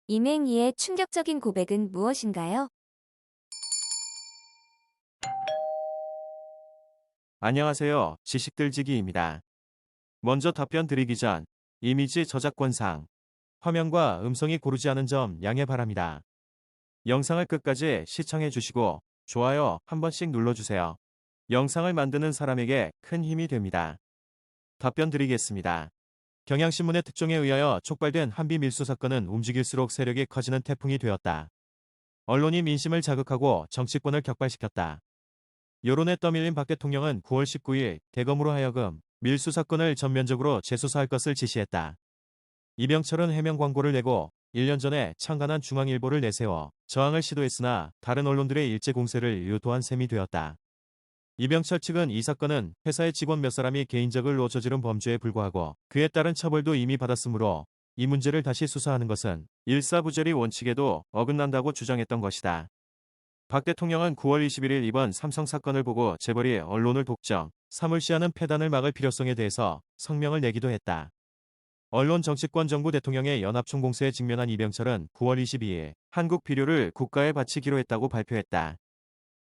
이맹희의 충격적인 고백은 무엇인가요? 안녕하세요. 지식들지기입니다. 먼저 답변 드리기 전 이미지 저작권상 화면과 음성이 고르지 않은 점 양해 바랍니다. 영상을 끝까지 시청해 주시고 좋아요 한 번씩 눌러주세요. 영상을 만드는 사람에게 큰 힘이 됩니다. 답변 드리겠습니다. 경향신문의 특종에 의하여 촉발된 한비 밀수 사건은 움직일수록 세력이 커지는 태풍이 되었다. 언론이 민심을 자극하고 정치권을 격발시켰다. 여론에 떠밀린 박 대통령은 9월 19일 대검으로 하여금 밀수 사건을 전면적으로 재수사할 것을 지시했다. 이병철은 해명 광고를 내고 1년 전에 창간한 중앙일보를 내세워 저항을 시도했으나 다른 언론들의 일제 공세를 유도한 셈이 되었다. 이병철 측은 이 사건은 회사의 직원 몇 사람이 개인적으로 저지른 범죄에 불과하고 그에 따른 처벌도 이미 받았으므로 이 문제를 다시 수사하는 것은 일사부절의 원칙에도 어긋난다고 주장했던 것이다. 박 대통령은 9월 21일 이번 삼성 사건을 보고 재벌이 언론을 독점, 사물시하는 폐단을 막을 필요성에 대해서 성명을 내기도 했다. 언론 정치권 정부 대통령의 연합총공세에 직면한 이병철은 9월 22일 한국 비료를 국가에 바치기로 했다고 발표했다.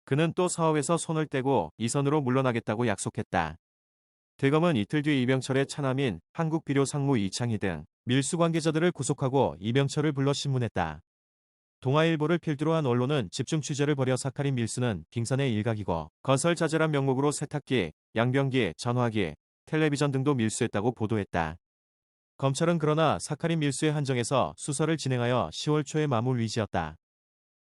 그는 또 사업에서 손을 떼고 이 선으로 물러나겠다고 약속했다. 대검은 이틀 뒤 이병철의 차남인 한국비료 상무 이창희 등 밀수 관계자들을 구속하고 이병철을 불러 신문했다. 동아일보를 필두로 한 언론은 집중 취재를 벌여 사카린 밀수는 빙산의 일각이고 건설 자재란 명목으로 세탁기, 양변기, 전화기, 텔레비전 등도 밀수했다고 보도했다. 검찰은 그러나 사카린 밀수에 한정해서 수사를 진행하여 10월 초에 마무리 위지었다.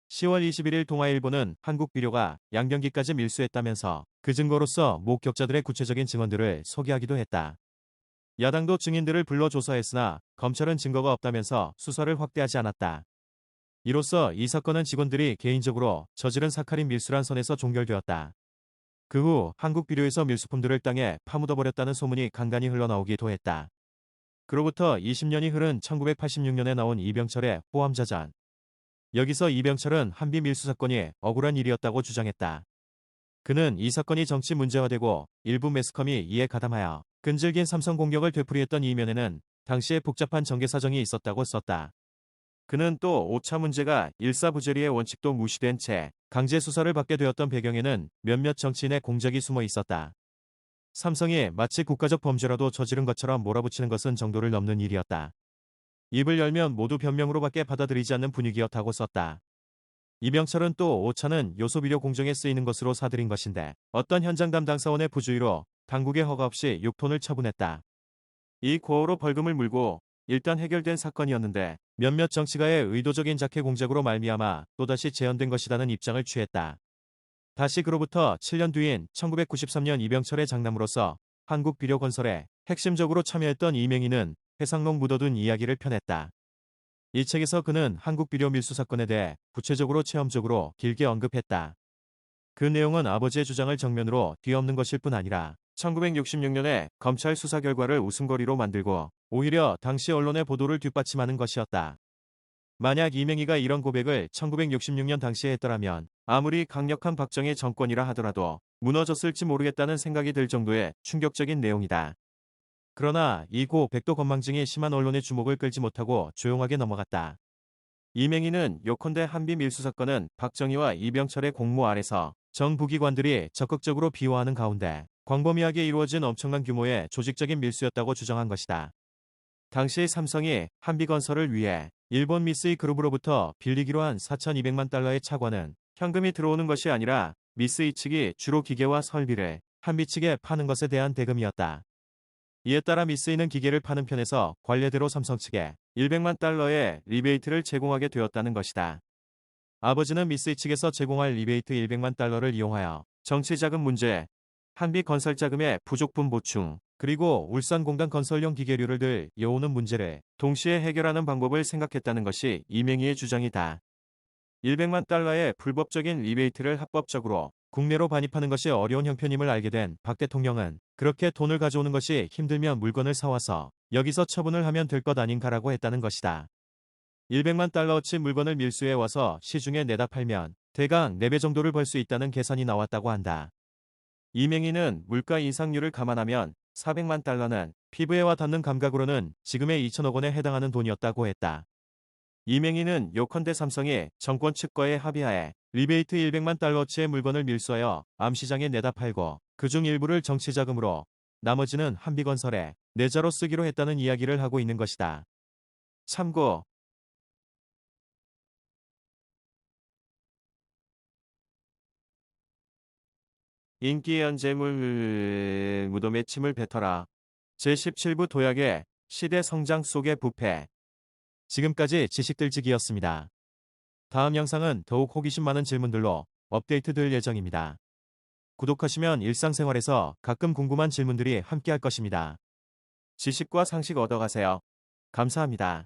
10월 21일 동아일보는 한국비료가 양변기까지 밀수했다면서 그 증거로서 목격자들의 구체적인 증언들을 소개하기도 했다. 야당도 증인들을 불러 조사했으나 검찰은 증거가 없다면서 수사를 확대하지 않았다. 이로써 이 사건은 직원들이 개인적으로 저지른 사카린 밀수란 선에서 종결되었다. 그 후 한국비료에서 밀수품들을 땅에 파묻어버렸다는 소문이 간간히 흘러나오기도 했다. 그로부터 20년이 흐른 1986년에 나온 이병철의 호암자전. 여기서 이병철은 한비 밀수 사건이 억울한 일이었다고 주장했다. 그는 이 사건이 정치 문제화되고 일부 매스컴이 이에 가담하여 끈질긴 삼성 공격을 되풀이했던 이면에는 당시에 복잡한 정계 사정이 있었다고 썼다. 그는 또 오차 문제가 일사부재리의 원칙도 무시된 채 강제 수사를 받게 되었던 배경에는 몇몇 정치인의 공작이 숨어 있었다. 삼성이 마치 국가적 범죄라도 저지른 것처럼 몰아붙이는 것은 정도를 넘는 일이었다. 입을 열면 모두 변명으로밖에 받아들이지 않는 분위기였다고 썼다. 이병철은 또 오차는 요소비료 공정에 쓰이는 것으로 사들인 것인데 어떤 현장 담당 사원의 부주의로 당국의 허가 없이 6톤을 처분했다. 이 고어로 벌금을 물고 일단 해결된 사건이었는데 몇몇 정치가의 의도적인 자해 공작으로 말미암아 또다시 재현된 것이라는 입장을 취했다. 다시 그로부터 7년 뒤인 1993년 이병철의 장남으로서 한국비료건설에 핵심적으로 참여했던 이맹희는 회상록 묻어둔 이야기를 펴냈다. 이 책에서 그는 한국비료 밀수 사건에 대해 구체적으로 체험적으로 길게 언급했다. 그 내용은 아버지의 주장을 정면으로 뒤엎는 것일 뿐 아니라 1966년에 검찰 수사 결과를 웃음거리로 만들고 오히려 당시 언론의 보도를 뒷받침하는 것이었다. 만약 이맹희가 이런 고백을 1966년 당시에 했더라면 아무리 강력한 박정희 정권이라 하더라도 무너졌을지 모르겠다는 생각이 들 정도의 충격적인 내용이다. 그러나 이 고백도 건망증이 심한 언론의 주목을 끌지 못하고 조용하게 넘어갔다. 이맹희는 요컨대 한비 밀수 사건은 박정희와 이병철의 공모 아래서 정부기관들이 적극적으로 비호하는 가운데 광범위하게 이루어진 엄청난 규모의 조직적인 밀수였다고 주장한 것이다. 당시 삼성이 한비건설을 위해 일본 미쓰이 그룹으로부터 빌리기로 한 4,200만 달러의 차관은 현금이 들어오는 것이 아니라 미쓰이 측이 주로 기계와 설비를 한비 측에 파는 것에 대한 대금이었다. 이에 따라 미쓰이는 기계를 파는 편에서 관례대로 삼성 측에 100만 달러의 리베이트를 제공하게 되었다는 것이다. 아버지는 미쓰이 측에서 제공할 리베이트 100만 달러를 이용하여 정치자금 문제, 한비건설자금의 부족분 보충, 그리고 울산공단 건설용 기계류를 들여오는 문제를 동시에 해결하는 방법을 생각했다는 것이 이맹희의 주장이다. 100만 달러의 불법적인 리베이트를 합법적으로 국내로 반입하는 것이 어려운 형편임을 알게 된 박 대통령은 그렇게 돈을 가져오는 것이 힘들면 물건을 사와서 여기서 처분을 하면 될 것 아닌가라고 했다는 것이다. 100만 달러어치 물건을 밀수해 와서 시중에 내다 팔면 대강 4배 정도를 벌 수 있다는 계산이 나왔다고 한다. 이맹희는 물가 인상률을 감안하면 400만 달러는 피부에 와 닿는 감각으로는 지금의 2천억 원에 해당하는 돈이었다고 했다. 이맹희는 요컨대 삼성이 정권 측과의 합의하에 리베이트 100만 달러어치의 물건을 밀수하여 암시장에 내다 팔고 그중 일부를 정치자금으로 나머지는 한비건설에 내자로 쓰기로 했다는 이야기를 하고 있는 것이다. 참고. 인기연재물 무덤에 침을 뱉어라. 제17부 도약의 시대 성장 속의 부패. 지금까지 지식들지기였습니다. 다음 영상은 더욱 호기심 많은 질문들로 업데이트될 예정입니다. 구독하시면 일상생활에서 가끔 궁금한 질문들이 함께할 것입니다. 지식과 상식 얻어가세요. 감사합니다.